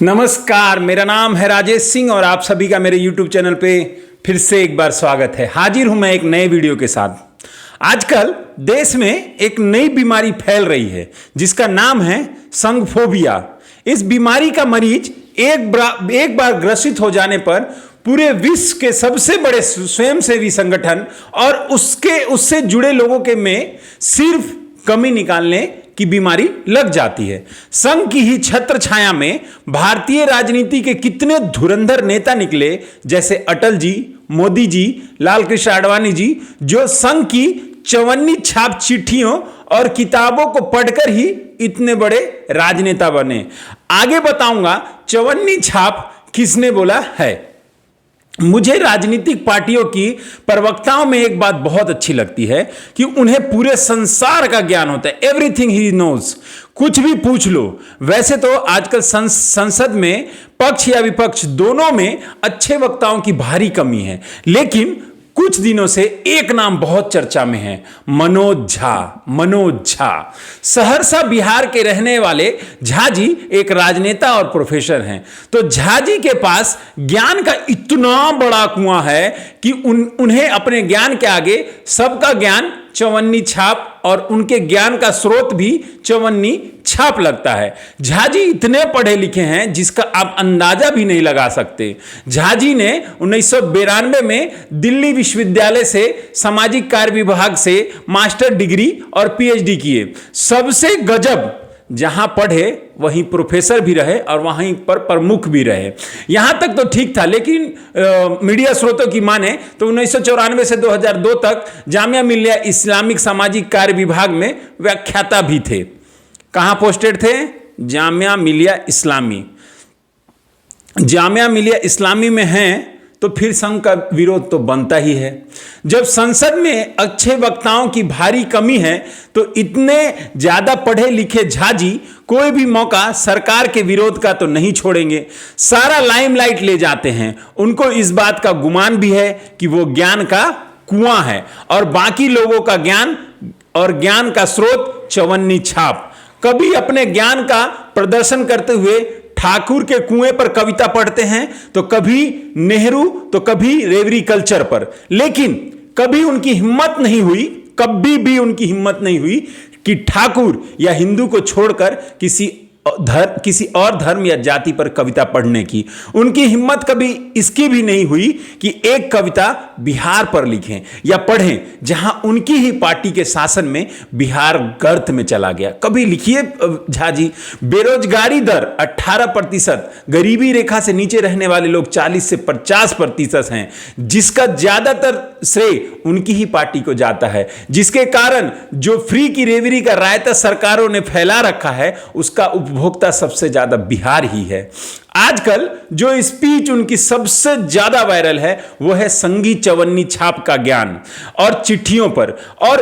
नमस्कार, मेरा नाम है राजेश सिंह और आप सभी का मेरे YouTube चैनल पे फिर से एक बार स्वागत है। हाजिर हूं मैं एक नए वीडियो के साथ। आजकल देश में एक नई बीमारी फैल रही है जिसका नाम है संघफोबिया। इस बीमारी का मरीज एक बार ग्रसित हो जाने पर पूरे विश्व के सबसे बड़े स्वयंसेवी संगठन और उससे जुड़े लोगों के में सिर्फ कमी निकालने की बीमारी लग जाती है। संघ की ही छत्र छाया में भारतीय राजनीति के कितने धुरंधर नेता निकले, जैसे अटल जी, मोदी जी, लाल कृष्ण आडवाणी जी, जो संघ की चवन्नी छाप चिट्ठियों और किताबों को पढ़कर ही इतने बड़े राजनेता बने। आगे बताऊंगा चवन्नी छाप किसने बोला है। मुझे राजनीतिक पार्टियों की प्रवक्ताओं में एक बात बहुत अच्छी लगती है कि उन्हें पूरे संसार का ज्ञान होता है। एवरीथिंग ही नोज, कुछ भी पूछ लो। वैसे तो आजकल संसद में पक्ष या विपक्ष दोनों में अच्छे वक्ताओं की भारी कमी है, लेकिन कुछ दिनों से एक नाम बहुत चर्चा में है, मनोज झा। मनोज झा सहरसा बिहार के रहने वाले झा जी एक राजनेता और प्रोफेसर हैं। तो झा जी के पास ज्ञान का इतना बड़ा कुआं है कि उन्हें अपने ज्ञान के आगे सबका ज्ञान चवन्नी छाप और उनके ज्ञान का स्रोत भी चवन्नी छाप लगता है। झा जी इतने पढ़े लिखे हैं जिसका आप अंदाजा भी नहीं लगा सकते। झा जी ने 1992 में दिल्ली विश्वविद्यालय से सामाजिक कार्य विभाग से मास्टर डिग्री और पीएचडी किए। सबसे गजब, जहां पढ़े वहीं प्रोफेसर भी रहे और वहीं पर प्रमुख भी रहे। यहां तक तो ठीक था, लेकिन मीडिया स्रोतों की माने तो 1994 से 2002 तक जामिया मिलिया इस्लामिक सामाजिक कार्य विभाग में व्याख्याता भी थे। कहां पोस्टेड थे? जामिया मिलिया इस्लामी। जामिया मिलिया इस्लामी में हैं तो फिर संघ का विरोध तो बनता ही है। जब संसद में अच्छे वक्ताओं की भारी कमी है तो इतने ज्यादा पढ़े लिखे झा जी कोई भी मौका सरकार के विरोध का तो नहीं छोड़ेंगे, सारा लाइमलाइट ले जाते हैं। उनको इस बात का गुमान भी है कि वो ज्ञान का कुआं है और बाकी लोगों का ज्ञान और ज्ञान का स्रोत चवन्नी छाप। कभी अपने ज्ञान का प्रदर्शन करते हुए ठाकुर के कुएं पर कविता पढ़ते हैं, तो कभी नेहरू, तो कभी रेवरी कल्चर पर, लेकिन कभी उनकी हिम्मत नहीं हुई, कभी भी उनकी हिम्मत नहीं हुई कि ठाकुर या हिंदू को छोड़कर किसी और धर्म या जाति पर कविता पढ़ने की। उनकी हिम्मत कभी इसकी भी नहीं हुई कि एक कविता बिहार पर लिखें या पढ़ें, जहां उनकी ही पार्टी के शासन में बिहार गर्त में चला गया। कभी लिखिए झा जी, बेरोजगारी दर 18%, गरीबी रेखा से नीचे रहने वाले लोग 40 से 50% हैं, जिसका ज्यादातर श्रेय उनकी ही पार्टी को जाता है, जिसके कारण जो फ्री की रेवरी का रायता सरकारों ने फैला रखा है उसका उपभोक्ता सबसे ज्यादा बिहार ही है। आजकल जो स्पीच उनकी सबसे ज्यादा वायरल है वो है संघी चवन्नी छाप का ज्ञान और चिट्ठियों पर, और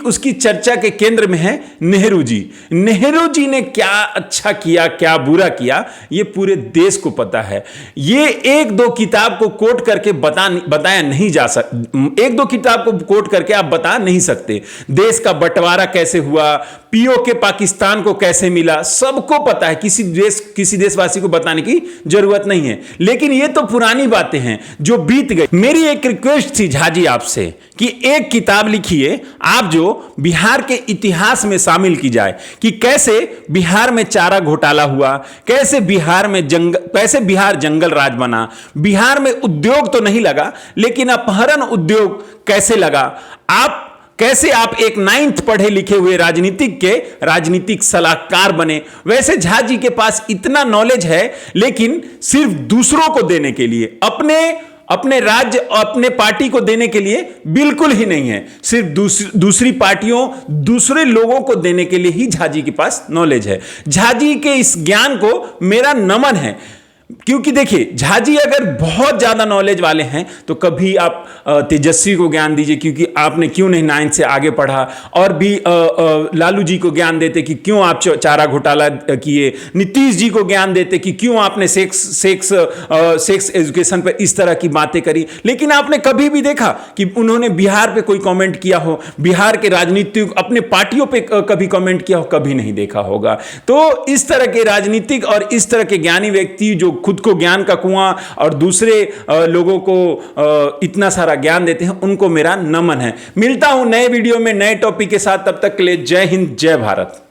उसकी चर्चा के केंद्र में है नेहरू जी। नेहरू जी ने क्या अच्छा किया, क्या बुरा किया, ये पूरे देश को पता है। ये एक दो किताब को कोट करके बताया नहीं जा सकता। एक दो किताब को कोट करके आप बता नहीं सकते। देश का बंटवारा कैसे हुआ, पीओके पाकिस्तान को कैसे मिला, सबको पता है। किसी देशवासी को बताने की जरूरत नहीं है। लेकिन ये तो पुरानी बातें हैं जो बीत गई। मेरी एक रिक्वेस्ट थी झा जी आपसे कि एक किताब लिखिए आप जो बिहार के इतिहास में शामिल की जाए कि कैसे बिहार में चारा घोटाला हुआ, कैसे बिहार जंगल राज बना, बिहार में उद्योग तो नहीं लगा लेकिन अपहरण उद्योग कैसे लगा, कैसे आप एक 9th पढ़े लिखे हुए राजनीतिक सलाहकार बने। वैसे झा जी के पास इतना नॉलेज है, लेकिन सिर्फ दूसरों को देने के लिए, अपने राज्य और अपने पार्टी को देने के लिए बिल्कुल ही नहीं है। सिर्फ दूसरी पार्टियों, दूसरे लोगों को देने के लिए ही झा जी के पास नॉलेज है। झा जी के इस ज्ञान को मेरा नमन है। क्योंकि देखिए झा जी अगर बहुत ज्यादा नॉलेज वाले हैं तो कभी आप तेजस्वी को ज्ञान दीजिए क्योंकि आपने क्यों नहीं 9 से आगे पढ़ा, और भी लालू जी को ज्ञान देते कि क्यों आप चारा घोटाला किए, नीतीश जी को ज्ञान देते कि क्यों आपने सेक्स एजुकेशन पर इस तरह की बातें करी। लेकिन आपने कभी भी देखा कि उन्होंने बिहार पे कोई कमेंट किया हो, बिहार के राजनीतिक अपने पार्टियों पे कभी कमेंट किया हो? कभी नहीं देखा होगा। तो इस तरह के राजनीतिक और इस तरह के ज्ञानी व्यक्ति जो खुद को ज्ञान का कुआं और दूसरे लोगों को इतना सारा ज्ञान देते हैं, उनको मेरा नमन है। मिलता हूं नए वीडियो में नए टॉपिक के साथ, तब तक के लिए जय हिंद जय भारत।